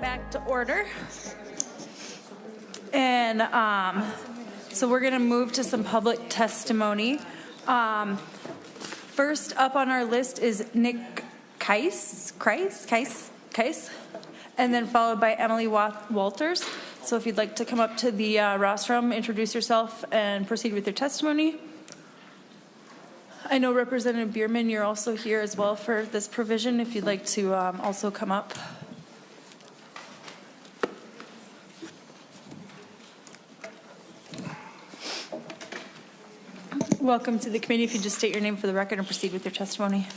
back to order. And so we're going to move to some public testimony. First up on our list is Nick Keiss, and then followed by Emily Walters. So if you'd like to come up to the rostrum, introduce yourself, and proceed with your testimony. I know Representative Bierman, you're also here as well for this provision, if you'd like to also come up. Welcome to the committee. If you just state your name for the record and proceed with your testimony.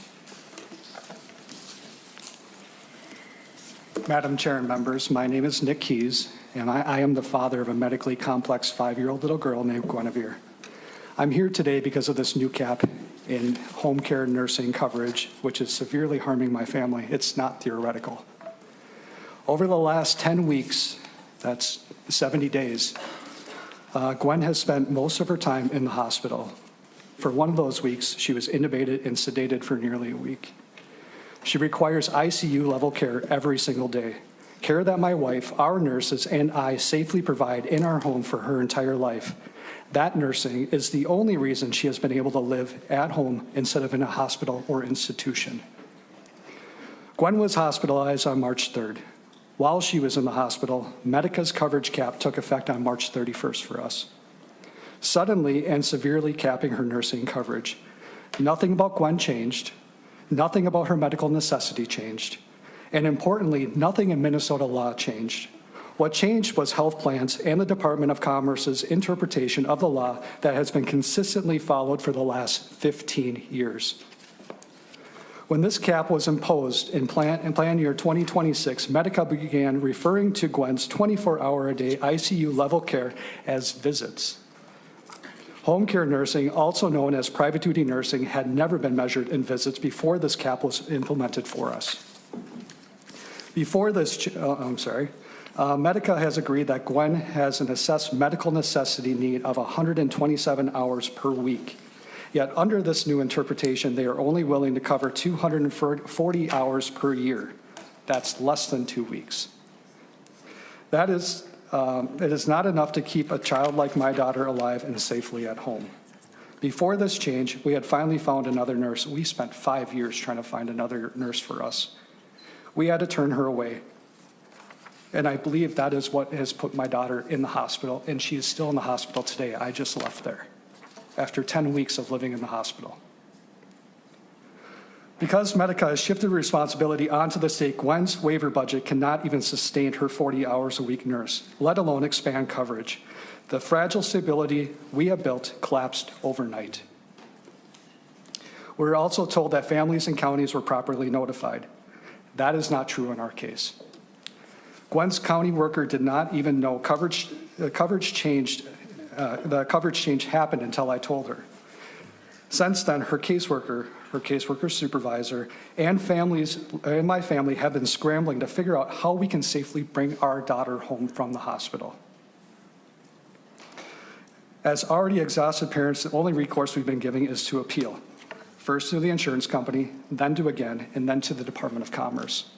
Madam Chair and members, my name is Nick Keiss, and I am the father of a medically complex 5-year-old little girl named Guinevere. I'm here today because of this new cap in home care nursing coverage, which is severely harming my family. It's not theoretical. Over the last 10 weeks, that's 70 days, Gwen has spent most of her time in the hospital. For one of those weeks, she was intubated and sedated for nearly a week. She requires ICU-level care every single day, care that my wife, our nurses, and I safely provide in our home for her entire life. That nursing is the only reason she has been able to live at home instead of in a hospital or institution. Gwen was hospitalized on March 3rd. While she was in the hospital, Medica's coverage cap took effect on March 31st for us, suddenly and severely capping her nursing coverage. Nothing about Gwen changed. Nothing about her medical necessity changed. And importantly, nothing in Minnesota law changed. What changed was health plans and the Department of Commerce's interpretation of the law that has been consistently followed for the last 15 years. When this cap was imposed in plan year 2026, Medica began referring to Gwen's 24-hour-a-day ICU-level care as visits. Home care nursing, also known as private duty nursing, had never been measured in visits before this cap was implemented for us. Before this, Medica has agreed that Gwen has an assessed medical necessity need of 127 hours per week. Yet under this new interpretation, they are only willing to cover 240 hours per year. That's less than 2 weeks. That is, it is not enough to keep a child like my daughter alive and safely at home. Before this change, we had finally found another nurse. We spent 5 years trying to find another nurse for us. We had to turn her away. And I believe that is what has put my daughter in the hospital, and she is still in the hospital today. I just left there after 10 weeks of living in the hospital. Because Medica has shifted responsibility onto the state, Gwen's waiver budget cannot even sustain her 40 hours a week nurse, let alone expand coverage. The fragile stability we have built collapsed overnight. We're also told that families and counties were properly notified. That is not true in our case. Gwen's county worker did not even know the coverage change happened until I told her. Since then, her caseworker supervisor, and my family have been scrambling to figure out how we can safely bring our daughter home from the hospital. As already exhausted parents, the only recourse we've been giving is to appeal. First to the insurance company, then to again, and then to the Department of Commerce,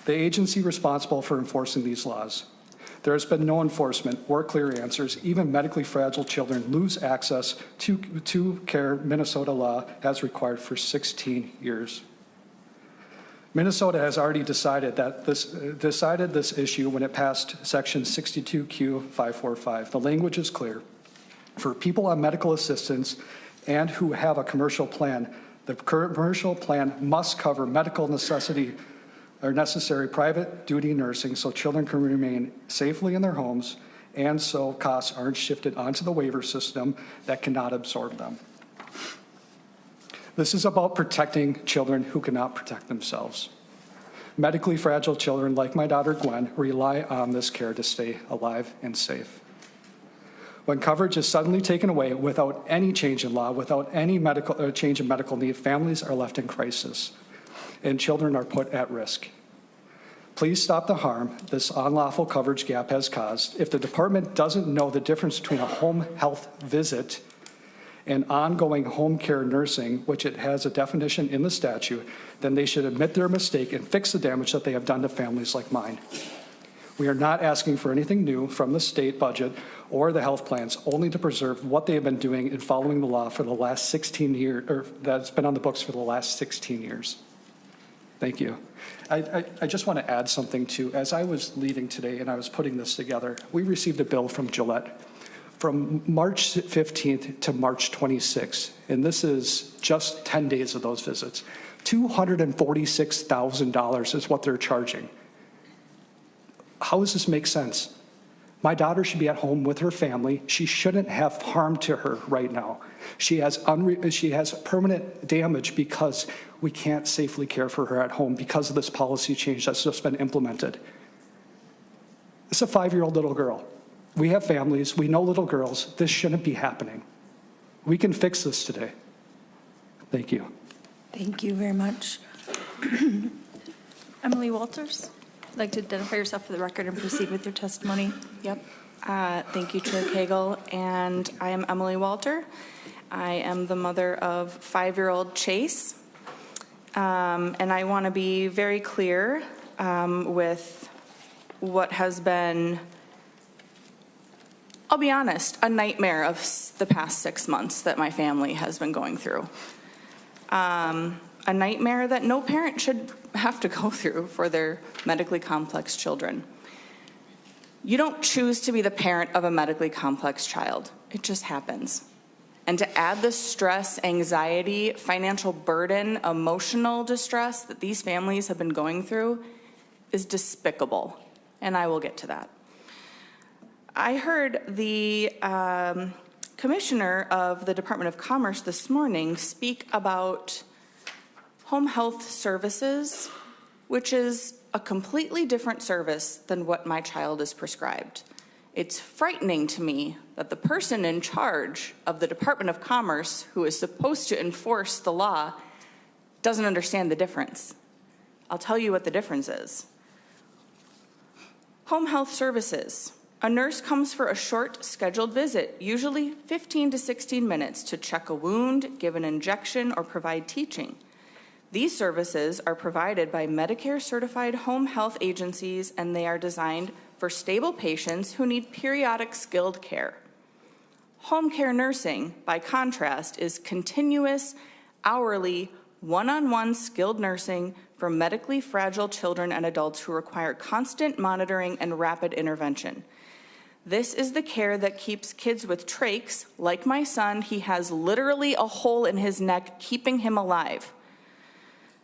the agency responsible for enforcing these laws. There has been no enforcement or clear answers. Even medically fragile children lose access to care Minnesota law has required for 16 years. Minnesota has already decided this issue when it passed Section 62Q 545. The language is clear. For people on medical assistance and who have a commercial plan, the commercial plan must cover medical necessity or necessary private duty nursing so children can remain safely in their homes and so costs aren't shifted onto the waiver system that cannot absorb them. This is about protecting children who cannot protect themselves. Medically fragile children like my daughter Gwen rely on this care to stay alive and safe. When coverage is suddenly taken away without any change in law, without any change in medical need, families are left in crisis and children are put at risk. Please stop the harm this unlawful coverage gap has caused. If the department doesn't know the difference between a home health visit and ongoing home care nursing, which it has a definition in the statute, then they should admit their mistake and fix the damage that they have done to families like mine. We are not asking for anything new from the state budget or the health plans, only to preserve what they have been doing in following the law for the last 16 years, or that's been on the books for the last 16 years. Thank you. I just want to add something too. As I was leaving today and I was putting this together, we received a bill from Gillette from March 15th to March 26th, and this is just 10 days of those visits. $246,000 is what they're charging. How does this make sense? My daughter should be at home with her family. She shouldn't have harm to her right now. She has permanent damage because we can't safely care for her at home because of this policy change that's just been implemented. It's a 5-year-old little girl. We have families. We know little girls. This shouldn't be happening. We can fix this today. Thank you. Thank you very much. Emily Walters, I'd like to identify yourself for the record and proceed with your testimony. Yep. Thank you, Chair Cagle. And I am Emily Walter. I am the mother of 5-year-old Chase. And I want to be very clear with what has been, I'll be honest, a nightmare of the past 6 months that my family has been going through. A nightmare that no parent should have to go through for their medically complex children. You don't choose to be the parent of a medically complex child. It just happens. And to add the stress, anxiety, financial burden, emotional distress that these families have been going through is despicable. And I will get to that. I heard the commissioner of the Department of Commerce this morning speak about home health services, which is a completely different service than what my child is prescribed. It's frightening to me that the person in charge of the Department of Commerce, who is supposed to enforce the law, doesn't understand the difference. I'll tell you what the difference is. Home health services. A nurse comes for a short scheduled visit, usually 15 to 16 minutes, to check a wound, give an injection, or provide teaching. These services are provided by Medicare-certified home health agencies, and they are designed for stable patients who need periodic skilled care. Home care nursing, by contrast, is continuous, hourly, one-on-one skilled nursing for medically fragile children and adults who require constant monitoring and rapid intervention. This is the care that keeps kids with trachs, like my son. He has literally a hole in his neck keeping him alive.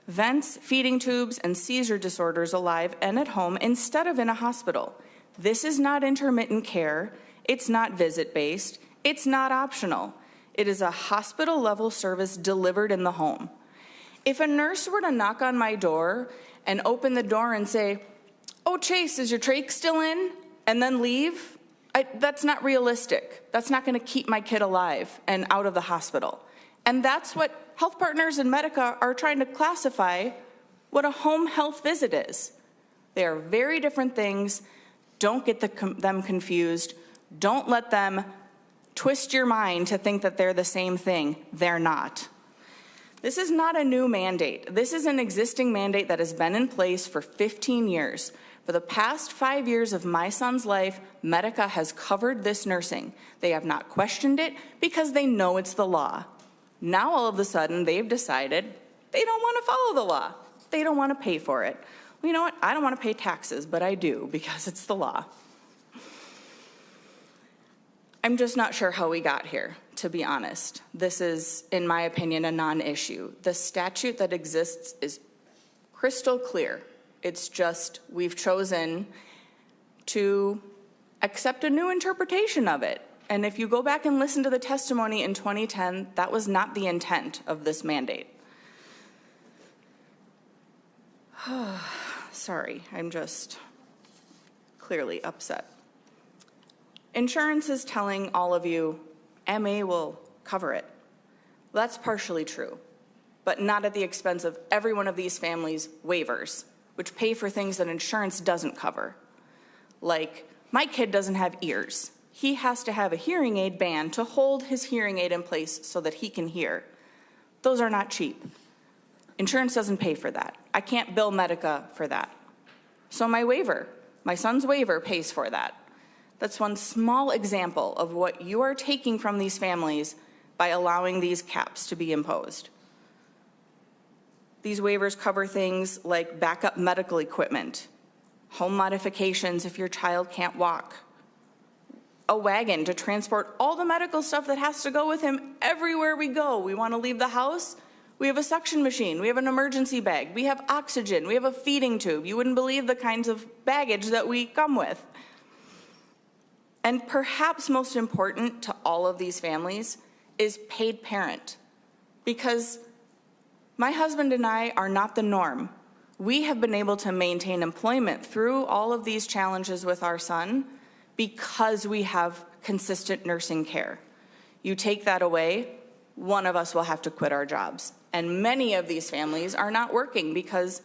Vents, feeding tubes, and seizure disorders alive and at home instead of in a hospital. This is not intermittent care. It's not visit-based. It's not optional. It is a hospital-level service delivered in the home. If a nurse were to knock on my door and open the door and say, "Oh, Chase, is your trach still in?" and then leave, that's not realistic. That's not going to keep my kid alive and out of the hospital. And that's what Health Partners and Medica are trying to classify what a home health visit is. They are very different things. Don't get them confused. Don't let them twist your mind to think that they're the same thing. They're not. This is not a new mandate. This is an existing mandate that has been in place for 15 years. For the past 5 years of my son's life, Medica has covered this nursing. They have not questioned it because they know it's the law. Now, all of a sudden, they've decided they don't want to follow the law. They don't want to pay for it. Well, you know what? I don't want to pay taxes, but I do because it's the law. I'm just not sure how we got here, to be honest. This is, in my opinion, a non-issue. The statute that exists is crystal clear. It's just we've chosen to accept a new interpretation of it. And if you go back and listen to the testimony in 2010, that was not the intent of this mandate. Sorry, I'm just clearly upset. Insurance is telling all of you, MA will cover it. Well, that's partially true, but not at the expense of every one of these families' waivers, which pay for things that insurance doesn't cover. Like, my kid doesn't have ears. he has to have a hearing aid band to hold his hearing aid in place so that he can hear. Those are not cheap. Insurance doesn't pay for that. I can't bill Medica for that. So my son's waiver pays for that. That's one small example of what you are taking from these families by allowing these caps to be imposed. These waivers cover things like backup medical equipment, home modifications if your child can't walk, a wagon to transport all the medical stuff that has to go with him everywhere we go. We want to leave the house, we have a suction machine, we have an emergency bag, we have oxygen, we have a feeding tube. You wouldn't believe the kinds of baggage that we come with. And perhaps most important to all of these families is paid parent, because my husband and I are not the norm. We have been able to maintain employment through all of these challenges with our son because we have consistent nursing care. You take that away, one of us will have to quit our jobs. And many of these families are not working because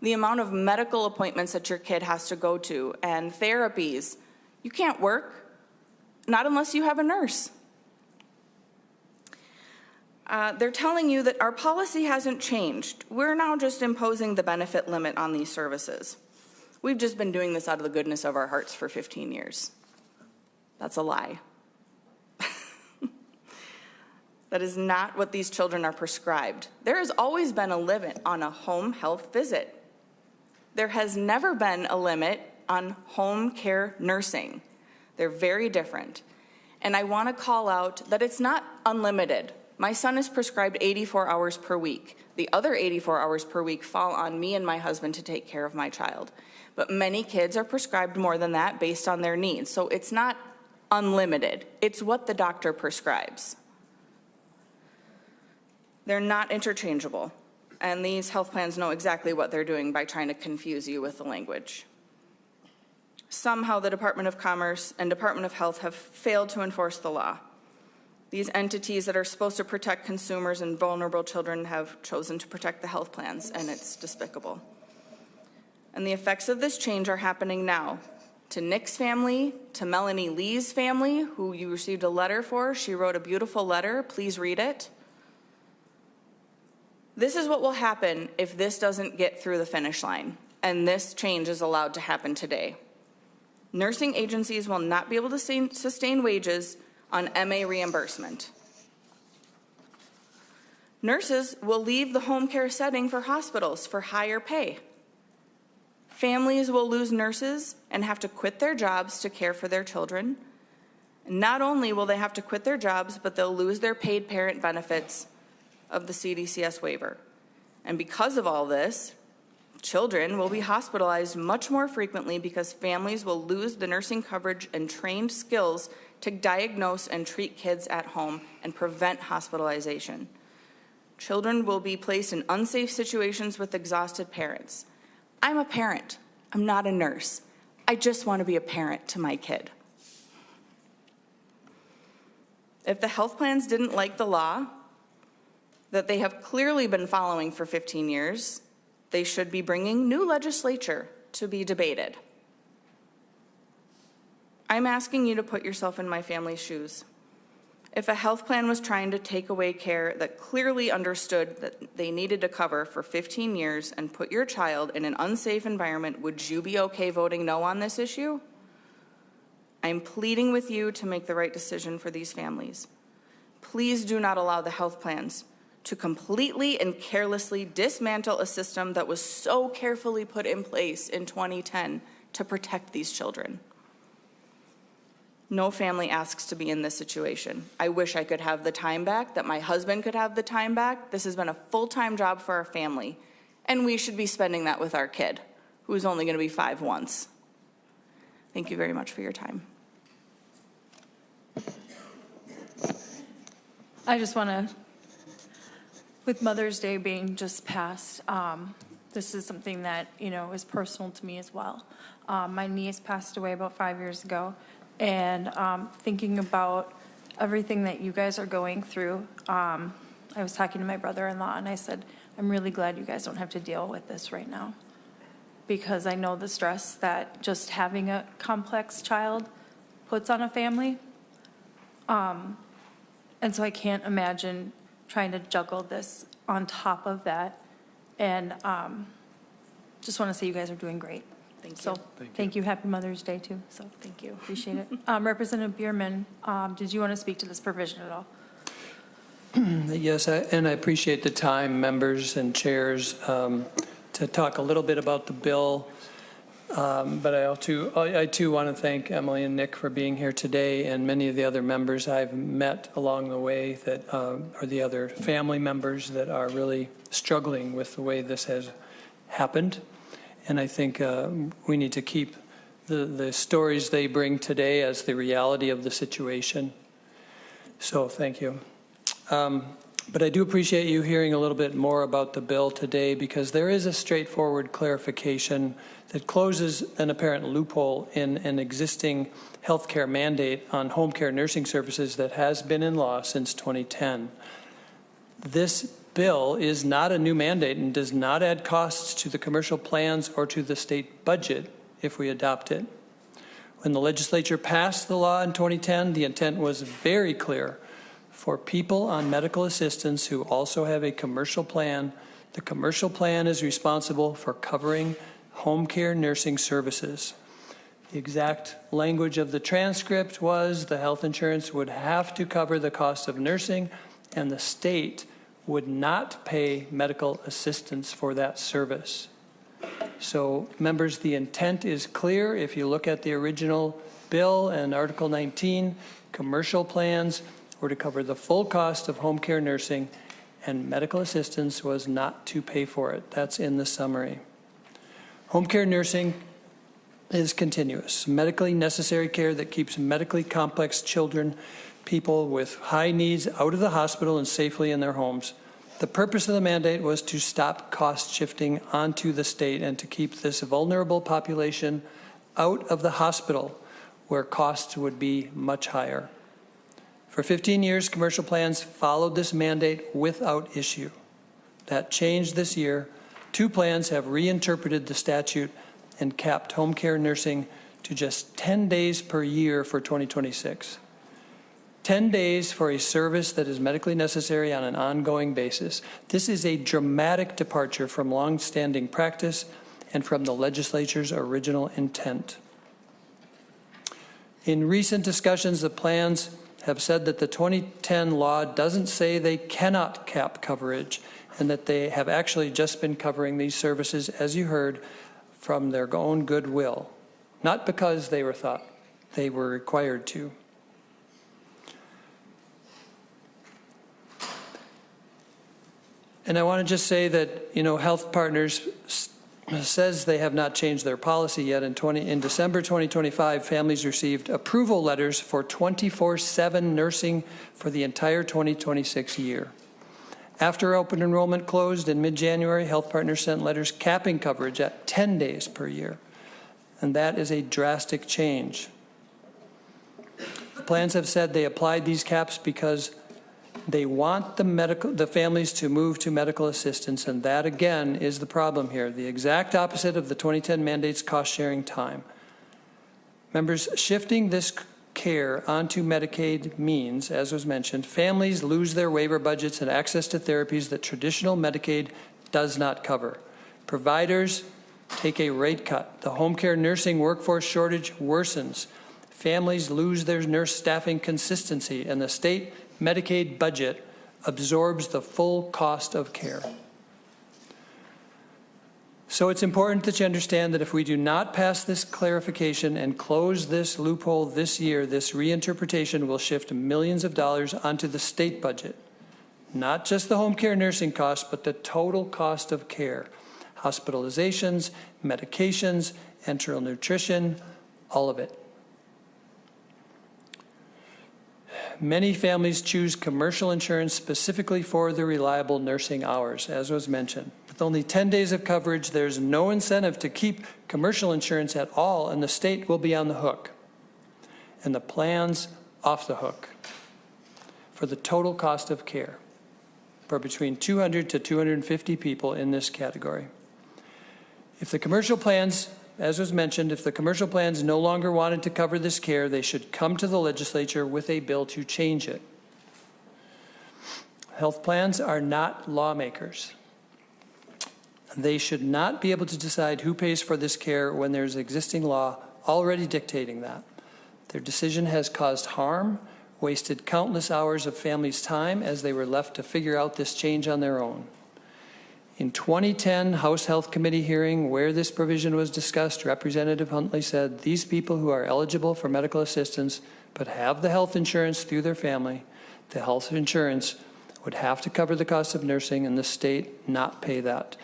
the amount of medical appointments that your kid has to go to and therapies, you can't work, not unless you have a nurse. They're telling you that our policy hasn't changed. We're now just imposing the benefit limit on these services. We've just been doing this out of the goodness of our hearts for 15 years. That's a lie. That is not what these children are prescribed. There has always been a limit on a home health visit. There has never been a limit on home care nursing. They're very different. And I want to call out that it's not unlimited. My son is prescribed 84 hours per week. The other 84 hours per week fall on me and my husband to take care of my child. But many kids are prescribed more than that based on their needs. So it's not unlimited. It's what the doctor prescribes. They're not interchangeable. And these health plans know exactly what they're doing by trying to confuse you with the language. Somehow the Department of Commerce and Department of Health have failed to enforce the law. These entities that are supposed to protect consumers and vulnerable children have chosen to protect the health plans, and it's despicable. And the effects of this change are happening now. To Nick's family, to Melanie Lee's family, who you received a letter for. She wrote a beautiful letter. Please read it. This is what will happen if this doesn't get through the finish line, and this change is allowed to happen today. Nursing agencies will not be able to sustain wages on MA reimbursement. Nurses will leave the home care setting for hospitals for higher pay. Families will lose nurses and have to quit their jobs to care for their children. Not only will they have to quit their jobs, but they'll lose their paid parent benefits of the CDCS waiver. And because of all this, children will be hospitalized much more frequently because families will lose the nursing coverage and trained skills to diagnose and treat kids at home and prevent hospitalization. Children will be placed in unsafe situations with exhausted parents. I'm a parent. I'm not a nurse. I just want to be a parent to my kid. If the health plans didn't like the law that they have clearly been following for 15 years, they should be bringing new legislature to be debated. I'm asking you to put yourself in my family's shoes. If a health plan was trying to take away care that clearly understood that they needed to cover for 15 years and put your child in an unsafe environment, would you be okay voting no on this issue? I'm pleading with you to make the right decision for these families. Please do not allow the health plans to completely and carelessly dismantle a system that was so carefully put in place in 2010 to protect these children. No family asks to be in this situation. I wish I could have the time back, that my husband could have the time back. This has been a full-time job for our family, and we should be spending that with our kid, who's only going to be 5 once. Thank you very much for your time. I just want to, with Mother's Day being just passed, this is something that, is personal to me as well. My niece passed away about 5 years ago, and thinking about everything that you guys are going through, I was talking to my brother-in-law, and I said, I'm really glad you guys don't have to deal with this right now, because I know the stress that just having a complex child puts on a family. And so I can't imagine trying to juggle this on top of that. And just want to say you guys are doing great. Thank you. So thank you. Happy Mother's Day too. So thank you. Appreciate it. Representative Bierman, did you want to speak to this provision at all? Yes, and I appreciate the time, members and chairs, to talk a little bit about the bill. But I too want to thank Emily and Nick for being here today, and many of the other members I've met along the way that are the other family members that are really struggling with the way this has happened. And I think we need to keep the stories they bring today as the reality of the situation. So thank you. But I do appreciate you hearing a little bit more about the bill today, because there is a straightforward clarification that closes an apparent loophole in an existing healthcare mandate on home care nursing services that has been in law since 2010. This bill is not a new mandate and does not add costs to the commercial plans or to the state budget if we adopt it. When the legislature passed the law in 2010, the intent was very clear. For people on medical assistance who also have a commercial plan, the commercial plan is responsible for covering home care nursing services. The exact language of the transcript was the health insurance would have to cover the cost of nursing, and the state would not pay medical assistance for that service. So, members, the intent is clear. If you look at the original bill and Article 19, commercial plans were to cover the full cost of home care nursing, and medical assistance was not to pay for it. That's in the summary. Home care nursing is continuous, medically necessary care that keeps medically complex children, people with high needs out of the hospital and safely in their homes. The purpose of the mandate was to stop cost shifting onto the state and to keep this vulnerable population out of the hospital, where costs would be much higher. For 15 years, commercial plans followed this mandate without issue. That changed this year. 2 plans have reinterpreted the statute and capped home care nursing to just 10 days per year for 2026. 10 days for a service that is medically necessary on an ongoing basis. This is a dramatic departure from long-standing practice and from the legislature's original intent. In recent discussions, the plans have said that the 2010 law doesn't say they cannot cap coverage, and that they have actually just been covering these services, as you heard, from their own goodwill, not because they were thought they were required to. And I want to just say that, Health Partners says they have not changed their policy yet. In December 2025, families received approval letters for 24/7 nursing for the entire 2026 year. After open enrollment closed in mid-January, Health Partners sent letters capping coverage at 10 days per year. And that is a drastic change. The plans have said they applied these caps because they want the families to move to medical assistance, and that, again, is the problem here. The exact opposite of the 2010 mandate's cost-sharing time. Members, shifting this care onto Medicaid means, as was mentioned, families lose their waiver budgets and access to therapies that traditional Medicaid does not cover. Providers take a rate cut. The home care nursing workforce shortage worsens. Families lose their nurse staffing consistency, and the state Medicaid budget absorbs the full cost of care. So it's important that you understand that if we do not pass this clarification and close this loophole this year, this reinterpretation will shift millions of dollars onto the state budget. Not just the home care nursing cost, but the total cost of care. Hospitalizations, medications, enteral nutrition, all of it. Many families choose commercial insurance specifically for the reliable nursing hours, as was mentioned. With only 10 days of coverage, there's no incentive to keep commercial insurance at all, and the state will be on the hook, and the plans off the hook for the total cost of care for between 200 to 250 people in this category. If the commercial plans as was mentioned, if the commercial plans no longer wanted to cover this care, they should come to the legislature with a bill to change it. Health plans are not lawmakers. They should not be able to decide who pays for this care when there's existing law already dictating that. Their decision has caused harm, wasted countless hours of families' time as they were left to figure out this change on their own. In 2010 House Health Committee hearing where this provision was discussed, Representative Huntley said these people who are eligible for medical assistance but have the health insurance through their family, the health insurance would have to cover the cost of nursing and the state not pay that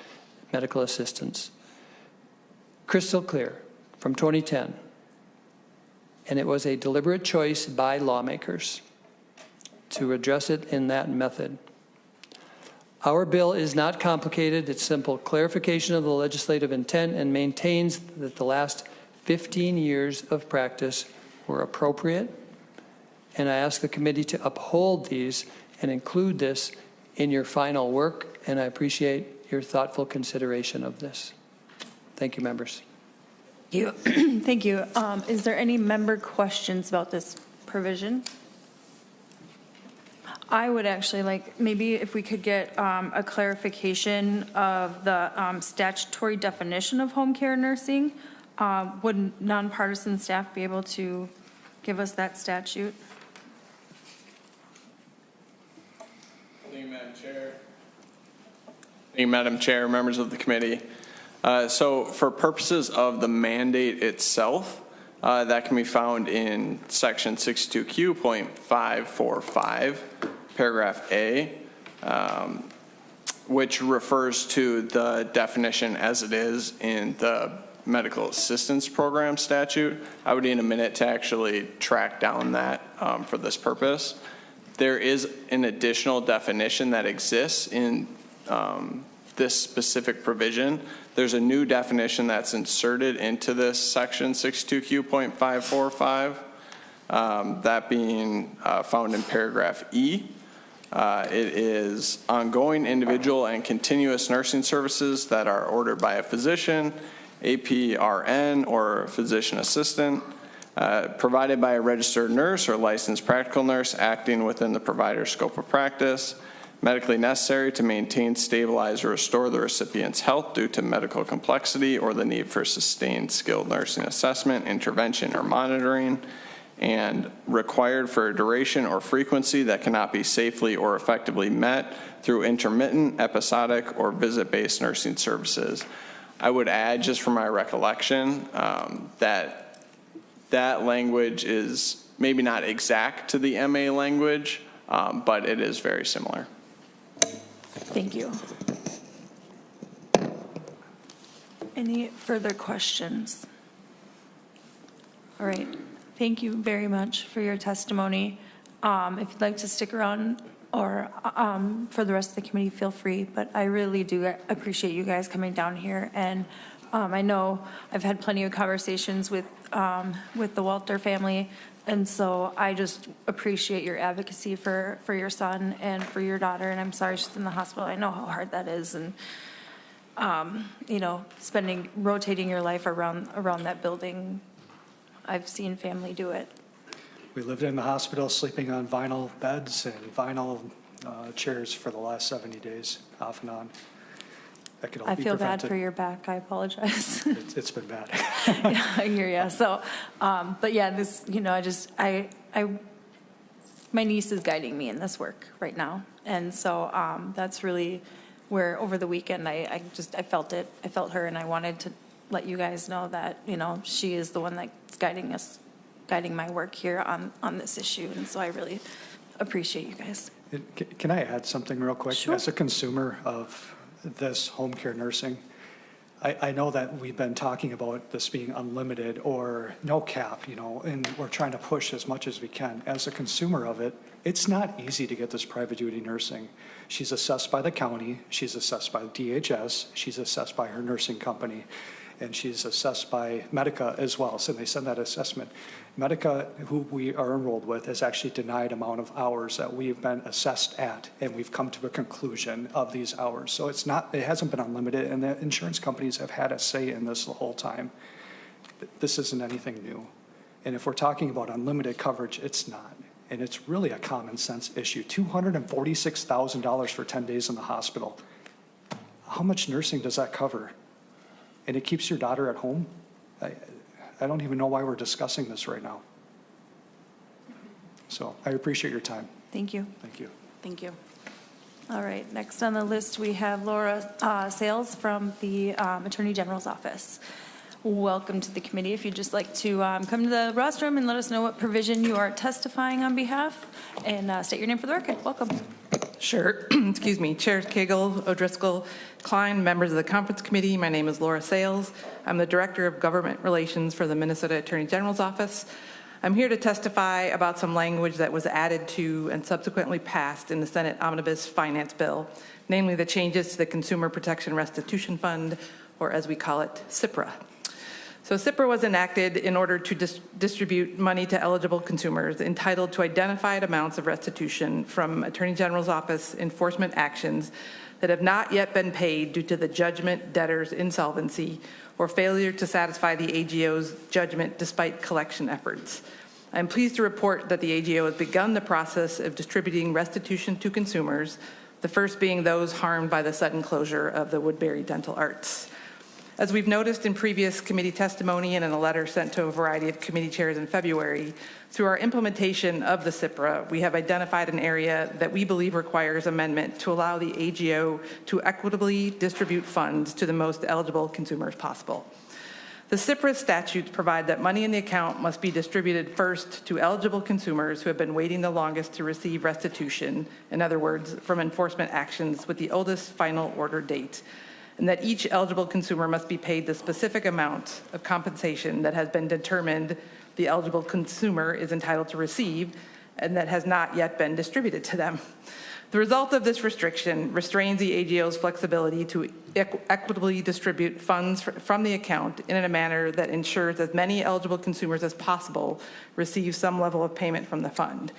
medical assistance. Crystal clear from 2010. And it was a deliberate choice by lawmakers to address it in that method. Our bill is not complicated. It's simple clarification of the legislative intent and maintains that the last 15 years of practice were appropriate. And I ask the committee to uphold these and include this in your final work. And I appreciate your thoughtful consideration of this. Thank you, members. Thank you. Thank you. Is there any member questions about this provision? I would actually like, maybe if we could get a clarification of the statutory definition of home care nursing. Would nonpartisan staff be able to give us that statute? Thank you, Madam Chair. Thank you, Madam Chair, members of the committee. So for purposes of the mandate itself, that can be found in section 62Q.545, paragraph A, which refers to the definition as it is in the medical assistance program statute. I would need a minute to actually track down that for this purpose. There is an additional definition that exists in this specific provision. There's a new definition that's inserted into this section 62Q.545, that being found in paragraph E. It is ongoing individual and continuous nursing services that are ordered by a physician, APRN, or a physician assistant, provided by a registered nurse or licensed practical nurse acting within the provider's scope of practice, medically necessary to maintain, stabilize, or restore the recipient's health due to medical complexity or the need for sustained skilled nursing assessment, intervention, or monitoring, and required for a duration or frequency that cannot be safely or effectively met through intermittent, episodic, or visit-based nursing services. I would add, just from my recollection, that language is maybe not exact to the MA language, but it is very similar. Thank you. Any further questions? All right. Thank you very much for your testimony. If you'd like to stick around or for the rest of the committee, feel free. But I really do appreciate you guys coming down here. And I know I've had plenty of conversations with the Walter family. And so I just appreciate your advocacy for your son and for your daughter. And I'm sorry she's in the hospital. I know how hard that is. And, you know, rotating your life around that building, I've seen family do it. We lived in the hospital sleeping on vinyl beds and vinyl chairs for the last 70 days, off and on. That could all I be feel prevented. bad for your back. I apologize. It's been bad. Yeah, I hear you. So, but yeah, this, you know, my niece is guiding me in this work right now. And so that's really where over the weekend, I felt it. I felt her, and I wanted to let you guys know that, you know, she is the one that's guiding my work here on this issue. And so I really appreciate you guys. Can I add something real quick? Sure. As a consumer of this home care nursing, I know that we've been talking about this being unlimited or no cap, you know, and we're trying to push as much as we can. As a consumer of it, it's not easy to get this private duty nursing. She's assessed by the county, she's assessed by DHS, she's assessed by her nursing company. and she's assessed by Medica as well, so they send that assessment. Medica, who we are enrolled with, has actually denied amount of hours that we've been assessed at, and we've come to a conclusion of these hours. So it hasn't been unlimited, and the insurance companies have had a say in this the whole time. This isn't anything new. And if we're talking about unlimited coverage, it's not. And it's really a common sense issue. $246,000 for 10 days in the hospital. How much nursing does that cover? And it keeps your daughter at home? I don't even know why we're discussing this right now. So I appreciate your time. Thank you. Thank you. Thank you. All right, next on the list, we have Laura Sales from the Attorney General's office. Welcome to the committee. If you'd just like to come to the rostrum and let us know what provision you are testifying on behalf, and state your name for the record. Welcome. Sure. Excuse me. Chairs Cagle, O'Driscoll, Klein, members of the conference committee. My name is Laura Sales. I'm the Director of Government Relations for the Minnesota Attorney General's office. I'm here to testify about some language that was added to and subsequently passed in the Senate Omnibus Finance Bill, namely the changes to the Consumer Protection Restitution Fund, or as we call it, CIPRA. So CIPRA was enacted in order to distribute money to eligible consumers entitled to identified amounts of restitution from Attorney General's office enforcement actions that have not yet been paid due to the judgment, debtor's insolvency, or failure to satisfy the AGO's judgment despite collection efforts. I'm pleased to report that the AGO has begun the process of distributing restitution to consumers, the first being those harmed by the sudden closure of the Woodbury Dental Arts. As we've noticed in previous committee testimony and in a letter sent to a variety of committee chairs in February, through our implementation of the CIPRA, we have identified an area that we believe requires amendment to allow the AGO to equitably distribute funds to the most eligible consumers possible. The CIPRA statutes provide that money in the account must be distributed first to eligible consumers who have been waiting the longest to receive restitution, in other words, from enforcement actions with the oldest final order date, and that each eligible consumer must be paid the specific amount of compensation that has been determined the eligible consumer is entitled to receive and that has not yet been distributed to them. The result of this restriction restrains the AGO's flexibility to equitably distribute funds from the account in a manner that ensures as many eligible consumers as possible receive some level of payment from the fund.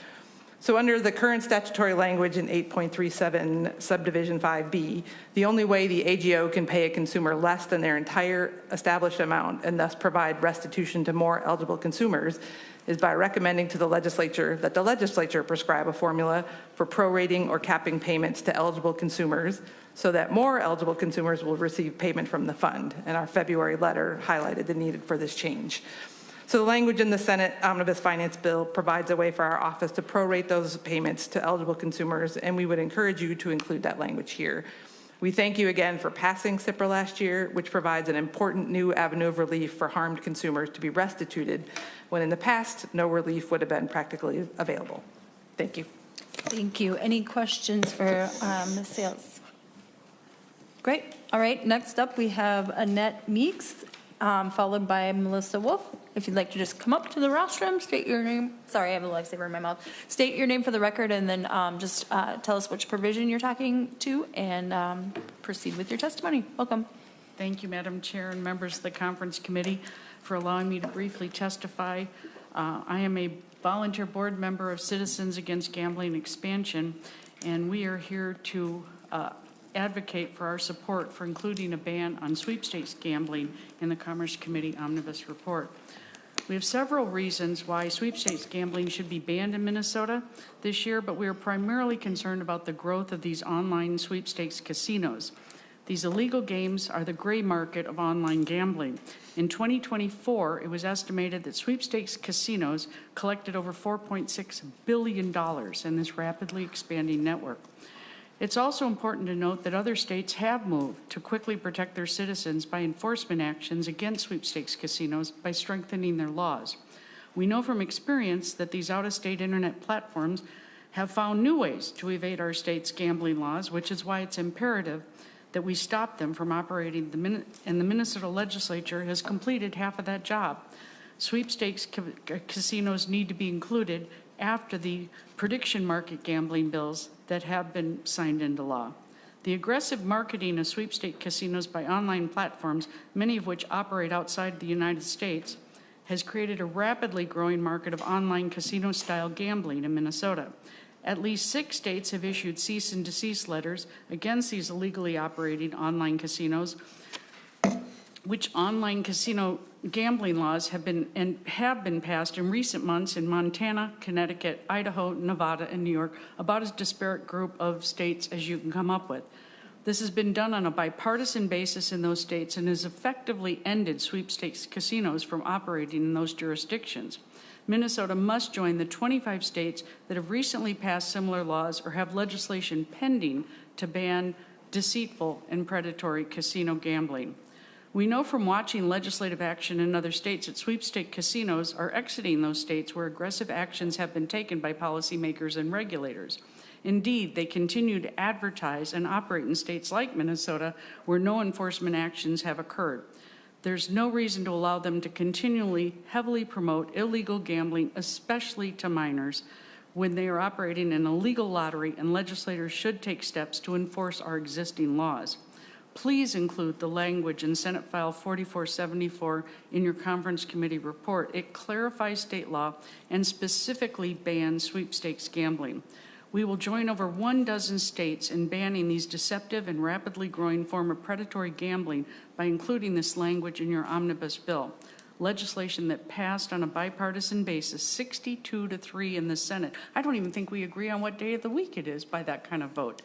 So under the current statutory language in 8.37 subdivision 5B, the only way the AGO can pay a consumer less than their entire established amount and thus provide restitution to more eligible consumers is by recommending to the legislature that the legislature prescribe a formula for prorating or capping payments to eligible consumers so that more eligible consumers will receive payment from the fund. And our February letter highlighted the need for this change. So the language in the Senate Omnibus Finance Bill provides a way for our office to prorate those payments to eligible consumers, and we would encourage you to include that language here. We thank you again for passing CIPRA last year, which provides an important new avenue of relief for harmed consumers to be restituted, when in the past, no relief would have been practically available. Thank you. Thank you. Any questions for Ms. Sales? Great. All right. Next up, we have Annette Meeks, followed by Melissa Wolf. If you'd like to just come up to the rostrum, state your name. Sorry, I have a lifesaver in my mouth. State your name for the record, and then just tell us which provision you're talking to, and proceed with your testimony. Welcome. Thank you, Madam Chair and members of the Conference Committee, for allowing me to briefly testify. I am a volunteer board member of Citizens Against Gambling Expansion, and we are here to advocate for our support for including a ban on sweepstakes gambling in the Commerce Committee Omnibus report. We have several reasons why sweepstakes gambling should be banned in Minnesota this year, but we are primarily concerned about the growth of these online sweepstakes casinos. These illegal games are the gray market of online gambling. In 2024, it was estimated that sweepstakes casinos collected over $4.6 billion in this rapidly expanding network. It's also important to note that other states have moved to quickly protect their citizens by enforcement actions against sweepstakes casinos by strengthening their laws. We know from experience that these out-of-state internet platforms have found new ways to evade our state's gambling laws, which is why it's imperative that we stop them from operating, and the Minnesota legislature has completed half of that job. Sweepstakes casinos need to be included after the prediction market gambling bills that have been signed into law. The aggressive marketing of sweepstakes casinos by online platforms, many of which operate outside the United States, has created a rapidly growing market of online casino-style gambling in Minnesota. At least 6 states have issued cease and desist letters against these illegally operating online casinos, which online casino gambling laws have been passed in recent months in Montana, Connecticut, Idaho, Nevada, and New York, about as disparate group of states as you can come up with. This has been done on a bipartisan basis in those states and has effectively ended sweepstakes casinos from operating in those jurisdictions. Minnesota must join the 25 states that have recently passed similar laws or have legislation pending to ban deceitful and predatory casino gambling. We know from watching legislative action in other states that sweepstakes casinos are exiting those states where aggressive actions have been taken by policymakers and regulators. Indeed, they continue to advertise and operate in states like Minnesota where no enforcement actions have occurred. There's no reason to allow them to continually heavily promote illegal gambling, especially to minors, when they are operating an illegal lottery, and legislators should take steps to enforce our existing laws. Please include the language in Senate File 4474 in your conference committee report. It clarifies state law and specifically bans sweepstakes gambling. We will join over 12 states in banning these deceptive and rapidly growing form of predatory gambling by including this language in your omnibus bill. Legislation that passed on a bipartisan basis, 62-3 in the Senate. I don't even think we agree on what day of the week it is by that kind of vote.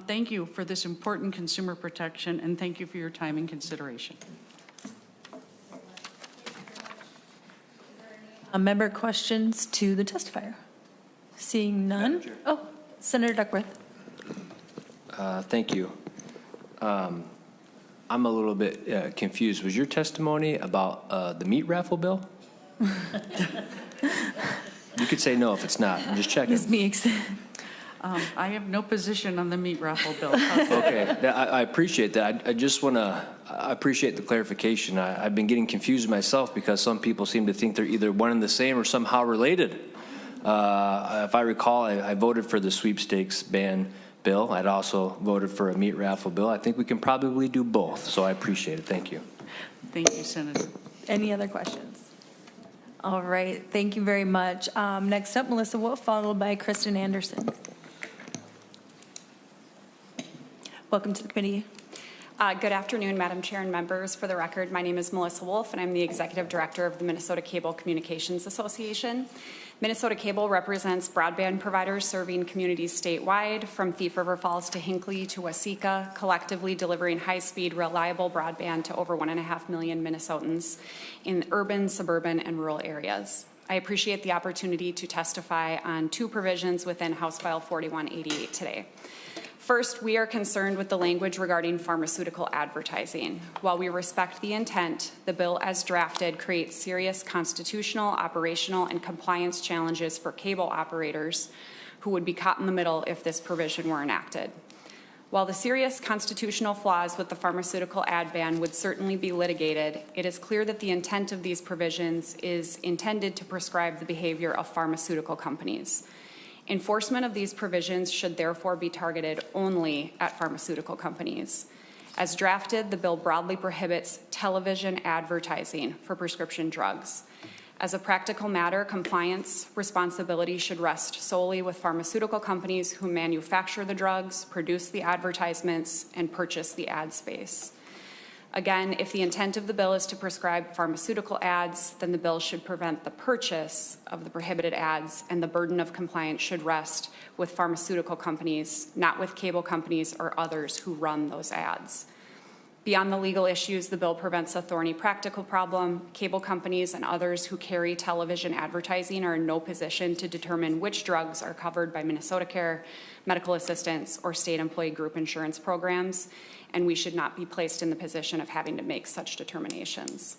Thank you for this important consumer protection, and thank you for your time and consideration. Member questions to the testifier? Seeing none. Oh, Senator Duckworth. Thank you. I'm a little bit confused. Was your testimony about the meat raffle bill? You could say no if it's not. I'm just checking. Ms. Meeks. I have no position on the meat raffle bill. Okay, I appreciate that. I just want to appreciate the clarification. I've been getting confused myself because some people seem to think they're either one and the same or somehow related. If I recall, I voted for the sweepstakes ban bill. I'd also voted for a meat raffle bill. I think we can probably do both, so I appreciate it. Thank you. Thank you, Senator. Any other questions? All right, thank you very much. Next up, Melissa Wolf, followed by Kristen Anderson. Welcome to the committee. Good afternoon, Madam Chair and members. For the record, my name is Melissa Wolf, and I'm the Executive Director of the Minnesota Cable Communications Association. Minnesota Cable represents broadband providers serving communities statewide, from Thief River Falls to Hinckley to Waseca, collectively delivering high-speed, reliable broadband to over 1.5 million Minnesotans in urban, suburban, and rural areas. I appreciate the opportunity to testify on 2 provisions within House File 4188 today. First, we are concerned with the language regarding pharmaceutical advertising. While we respect the intent, the bill as drafted creates serious constitutional, operational, and compliance challenges for cable operators who would be caught in the middle if this provision were enacted. While the serious constitutional flaws with the pharmaceutical ad ban would certainly be litigated, it is clear that the intent of these provisions is intended to prescribe the behavior of pharmaceutical companies. Enforcement of these provisions should therefore be targeted only at pharmaceutical companies. As drafted, the bill broadly prohibits television advertising for prescription drugs. As a practical matter, compliance responsibility should rest solely with pharmaceutical companies who manufacture the drugs, produce the advertisements, and purchase the ad space. Again, if the intent of the bill is to prescribe pharmaceutical ads, then the bill should prevent the purchase of the prohibited ads, and the burden of compliance should rest with pharmaceutical companies, not with cable companies or others who run those ads. Beyond the legal issues, the bill prevents a thorny practical problem. Cable companies and others who carry television advertising are in no position to determine which drugs are covered by Minnesota Care, medical assistance, or state employee group insurance programs, and we should not be placed in the position of having to make such determinations.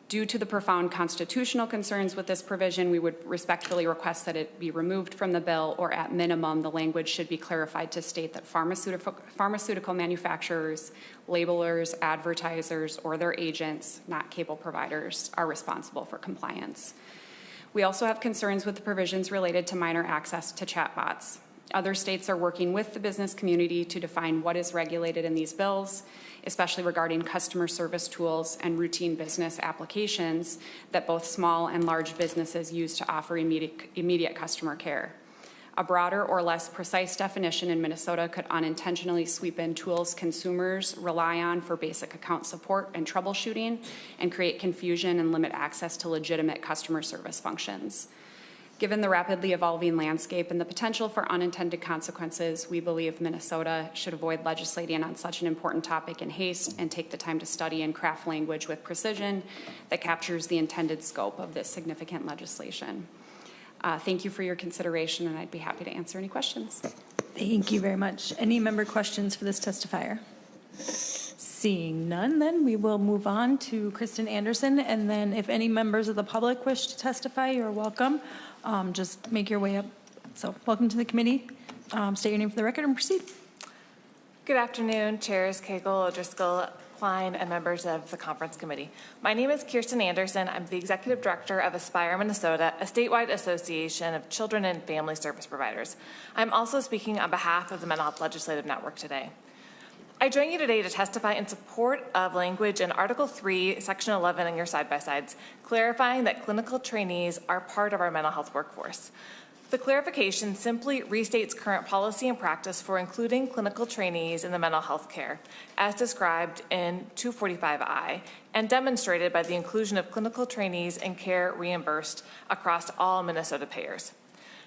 Due to the profound constitutional concerns with this provision, we would respectfully request that it be removed from the bill, or at minimum, the language should be clarified to state that pharmaceutical manufacturers, labelers, advertisers, or their agents, not cable providers, are responsible for compliance. We also have concerns with the provisions related to minor access to chatbots. Other states are working with the business community to define what is regulated in these bills, especially regarding customer service tools and routine business applications that both small and large businesses use to offer immediate customer care. A broader or less precise definition in Minnesota could unintentionally sweep in tools consumers rely on for basic account support and troubleshooting and create confusion and limit access to legitimate customer service functions. Given the rapidly evolving landscape and the potential for unintended consequences, we believe Minnesota should avoid legislating on such an important topic in haste and take the time to study and craft language with precision that captures the intended scope of this significant legislation. Thank you for your consideration, and I'd be happy to answer any questions. Thank you very much. Any member questions for this testifier? Seeing none, then we will move on to Kristen Anderson, and then if any members of the public wish to testify, you're welcome. Just make your way up. So welcome to the committee. State your name for the record and proceed. Good afternoon, Chairs Cagle, O'Driscoll, Klein, and members of the conference committee. My name is Kirsten Anderson. I'm the executive director of Aspire Minnesota, a statewide association of children and family service providers. I'm also speaking on behalf of the Mental Health Legislative Network today. I join you today to testify in support of language in Article 3, Section 11 in your side-by-sides, clarifying that clinical trainees are part of our mental health workforce. The clarification simply restates current policy and practice for including clinical trainees in the mental health care, as described in 245I, and demonstrated by the inclusion of clinical trainees in care reimbursed across all Minnesota payers.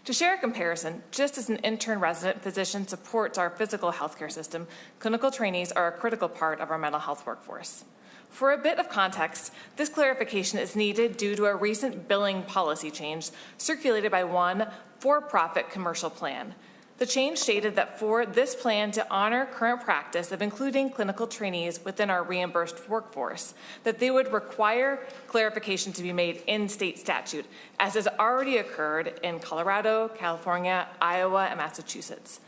To share a comparison, just as an intern resident physician supports our physical healthcare system, clinical trainees are a critical part of our mental health workforce. For a bit of context, this clarification is needed due to a recent billing policy change circulated by one for-profit commercial plan. The change stated that for this plan to honor current practice of including clinical trainees within our reimbursed workforce, that they would require clarification to be made in state statute, as has already occurred in Colorado, California, Iowa, and Massachusetts.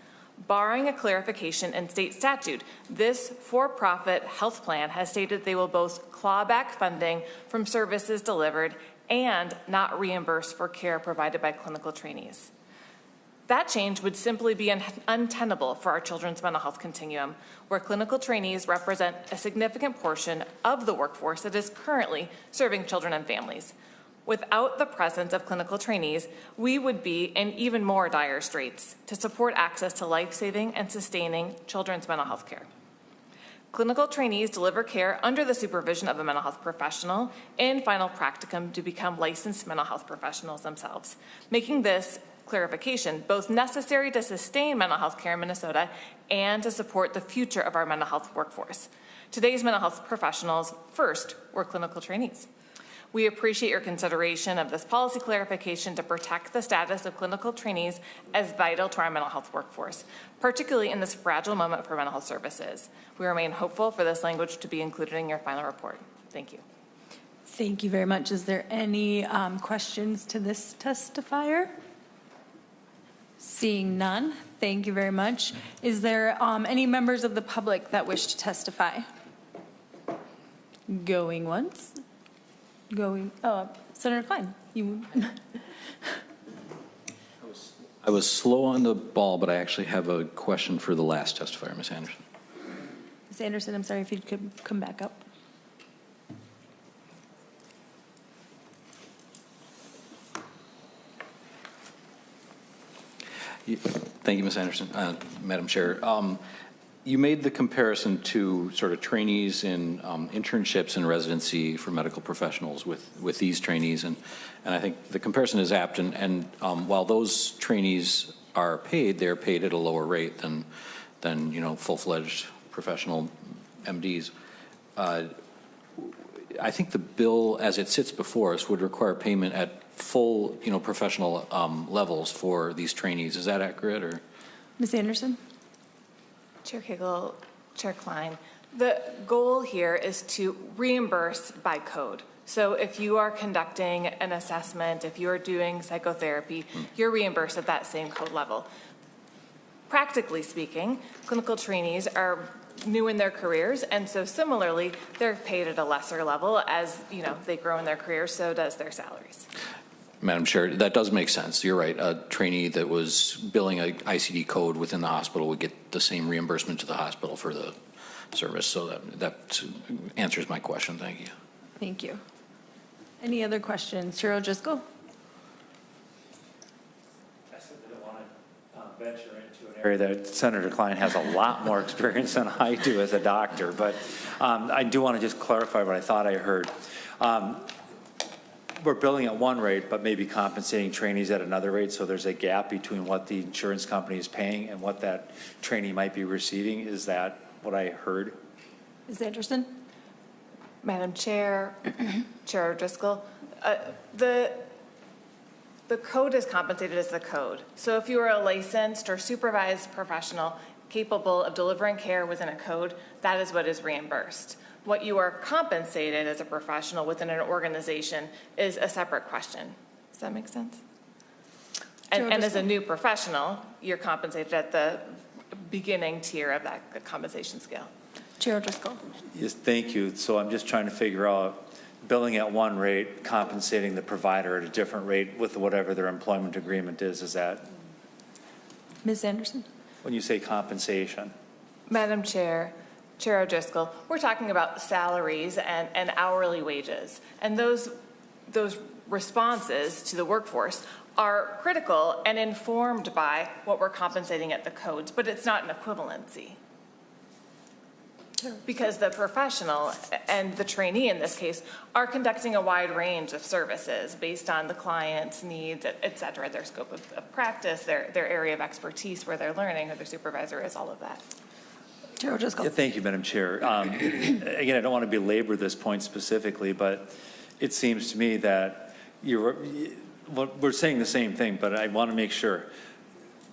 Barring a clarification in state statute, this for-profit health plan has stated they will both claw back funding from services delivered and not reimburse for care provided by clinical trainees. That change would simply be untenable for our children's mental health continuum, where clinical trainees represent a significant portion of the workforce that is currently serving children and families. Without the presence of clinical trainees, we would be in even more dire straits to support access to life-saving and sustaining children's mental health care. Clinical trainees deliver care under the supervision of a mental health professional in final practicum to become licensed mental health professionals themselves, making this clarification both necessary to sustain mental health care in Minnesota and to support the future of our mental health workforce. Today's mental health professionals first were clinical trainees. We appreciate your consideration of this policy clarification to protect the status of clinical trainees as vital to our mental health workforce, particularly in this fragile moment for mental health services. We remain hopeful for this language to be included in your final report. Thank you. Thank you very much. Is there any questions to this testifier? Seeing none, thank you very much. Is there any members of the public that wish to testify? Going once. Going, Senator Klein, you. I was slow on the ball, but I actually have a question for the last testifier, Ms. Anderson. Ms. Anderson, I'm sorry if you could come back up. Thank you, Ms. Anderson. Madam Chair, you made the comparison to sort of trainees in internships and residency for medical professionals with these trainees, and I think the comparison is apt. And while those trainees are paid, they're paid at a lower rate than full-fledged professional MDs. I think the bill, as it sits before us, would require payment at full, professional levels for these trainees. Is that accurate, or? Ms. Anderson? Chair Cagle, Chair Klein, the goal here is to reimburse by code. So if you are conducting an assessment, if you are doing psychotherapy, you're reimbursed at that same code level. Practically speaking, clinical trainees are new in their careers, and so similarly, they're paid at a lesser level. As they grow in their careers, so does their salaries. Madam Chair, that does make sense. You're right. A trainee that was billing an ICD code within the hospital would get the same reimbursement to the hospital for the service. So that answers my question. Thank you. Thank you. Any other questions? Chair O'Driscoll? I simply don't want to venture into an area that Senator Klein has a lot more experience than I do as a doctor, but I do want to just clarify what I thought I heard. We're billing at one rate, but maybe compensating trainees at another rate, so there's a gap between what the insurance company is paying and what that trainee might be receiving. Is that what I heard? Ms. Anderson? Madam Chair, Chair O'Driscoll, the code is compensated as the code. So if you are a licensed or supervised professional capable of delivering care within a code, that is what is reimbursed. What you are compensated as a professional within an organization is a separate question. Does that make sense? And as a new professional, you're compensated at the beginning tier of that compensation scale. Chair O'Driscoll? Yes, thank you. So I'm just trying to figure out billing at one rate, compensating the provider at a different rate with whatever their employment agreement is. Is that? Ms. Anderson? When you say compensation? Madam Chair, Chair O'Driscoll, we're talking about salaries and hourly wages. And those responses to the workforce are critical and informed by what we're compensating at the codes, but it's not an equivalency. Because the professional and the trainee in this case are conducting a wide range of services based on the client's needs, et cetera, their scope of practice, their area of expertise where they're learning, who their supervisor is, all of that. Chair O'Driscoll? Yeah, thank you, Madam Chair. Again, I don't want to belabor this point specifically, but it seems to me that we're saying the same thing, but I want to make sure.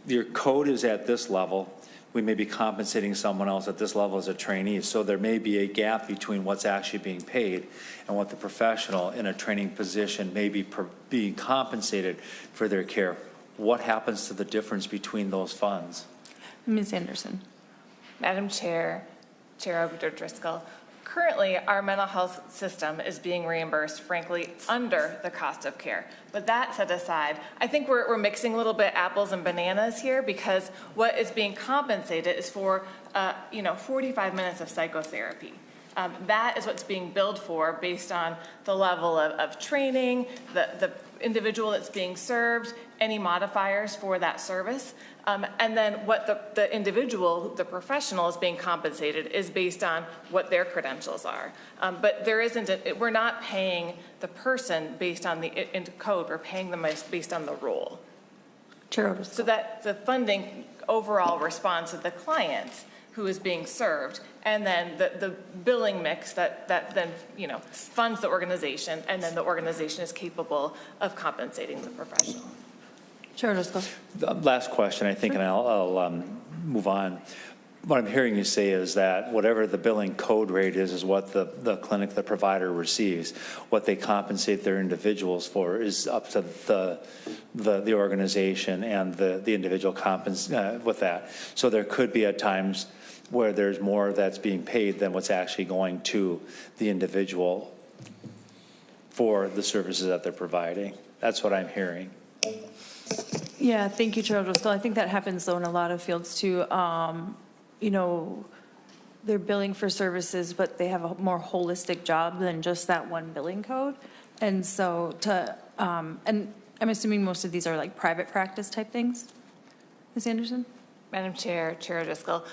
Your code is at this level. We may be compensating someone else at this level as a trainee, so there may be a gap between what's actually being paid and what the professional in a training position may be being compensated for their care. What happens to the difference between those funds? Ms. Anderson? Madam Chair, Chair O'Driscoll, currently our mental health system is being reimbursed, frankly, under the cost of care. But that set aside, I think we're mixing a little bit apples and bananas here, because what is being compensated is for 45 minutes of psychotherapy. That is what's being billed for based on the level of training, the individual that's being served, any modifiers for that service. And then what the individual, the professional, is being compensated is based on what their credentials are. But there isn't, we're not paying the person based on the code, we're paying them based on the role. Chair O'Driscoll? So that the funding overall responds to the client who is being served, and then the billing mix that then funds the organization, and then the organization is capable of compensating the professional. Chair O'Driscoll? The last question, I think, and I'll move on. What I'm hearing you say is that whatever the billing code rate is what the clinic, the provider receives. What they compensate their individuals for is up to the organization and the individual with that. So there could be at times where there's more that's being paid than what's actually going to the individual for the services that they're providing. That's what I'm hearing. Yeah, thank you, Chair O'Driscoll. I think that happens, though, in a lot of fields, too. They're billing for services, but they have a more holistic job than just that one billing code. And so and I'm assuming most of these are like private practice type things. Ms. Anderson? Madam Chair, Chair O'Driscoll,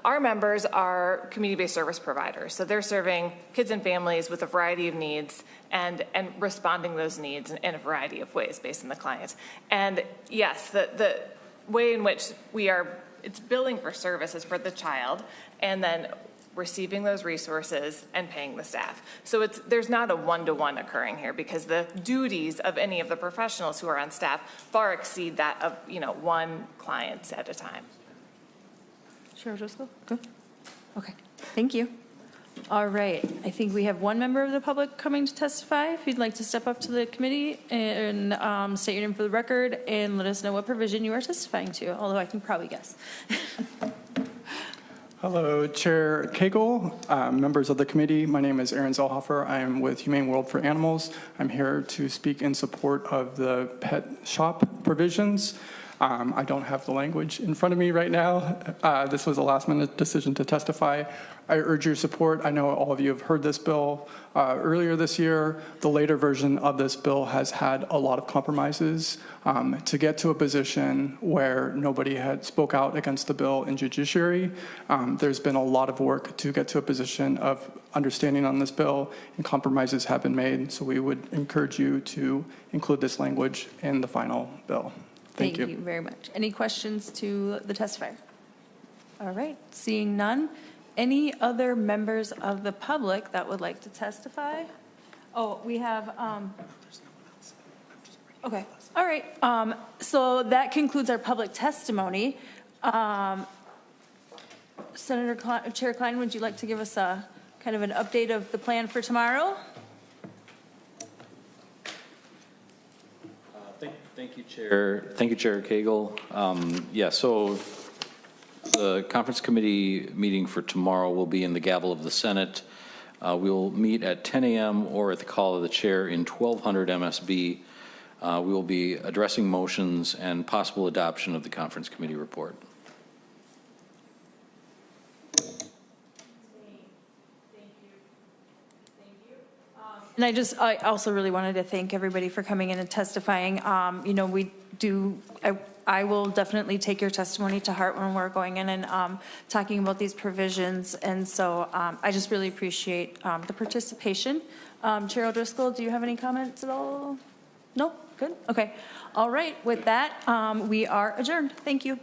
our members are community-based service providers. So they're serving kids and families with a variety of needs and responding those needs in a variety of ways based on the client. And yes, the way in which it's billing for services for the child and then receiving those resources and paying the staff. So there's not a one-to-one occurring here, because the duties of any of the professionals who are on staff far exceed that of one client at a time. Chair O'Driscoll? Good. Okay, thank you. All right, I think we have one member of the public coming to testify. If you'd like to step up to the committee and state your name for the record and let us know what provision you are testifying to, although I can probably guess. Hello, Chair Cagle, members of the committee. My name is Aaron Zellhofer. I am with Humane World for Animals. I'm here to speak in support of the pet shop provisions. I don't have the language in front of me right now. This was a last-minute decision to testify. I urge your support. I know all of you have heard this bill earlier this year. The later version of this bill has had a lot of compromises to get to a position where nobody had spoke out against the bill in judiciary. There's been a lot of work to get to a position of understanding on this bill, and compromises have been made. So we would encourage you to include this language in the final bill. Thank you very much. Any questions to the testifier? All right, seeing none. Any other members of the public that would like to testify? Oh, we have, okay, all right. So that concludes our public testimony. Chair Klein, would you like to give us a kind of an update of the plan for tomorrow? Thank you, Chair. Thank you, Chair Cagle. So the conference committee meeting for tomorrow will be in the gavel of the Senate. We'll meet at 10 a.m. or at the call of the chair in 1200 MSB. We will be addressing motions and possible adoption of the conference committee report. And I also really wanted to thank everybody for coming in and testifying. I will definitely take your testimony to heart when we're going in and talking about these provisions. And so I just really appreciate the participation. Chair O'Driscoll, do you have any comments at all? No? Good? Okay. All right. With that, we are adjourned. Thank you.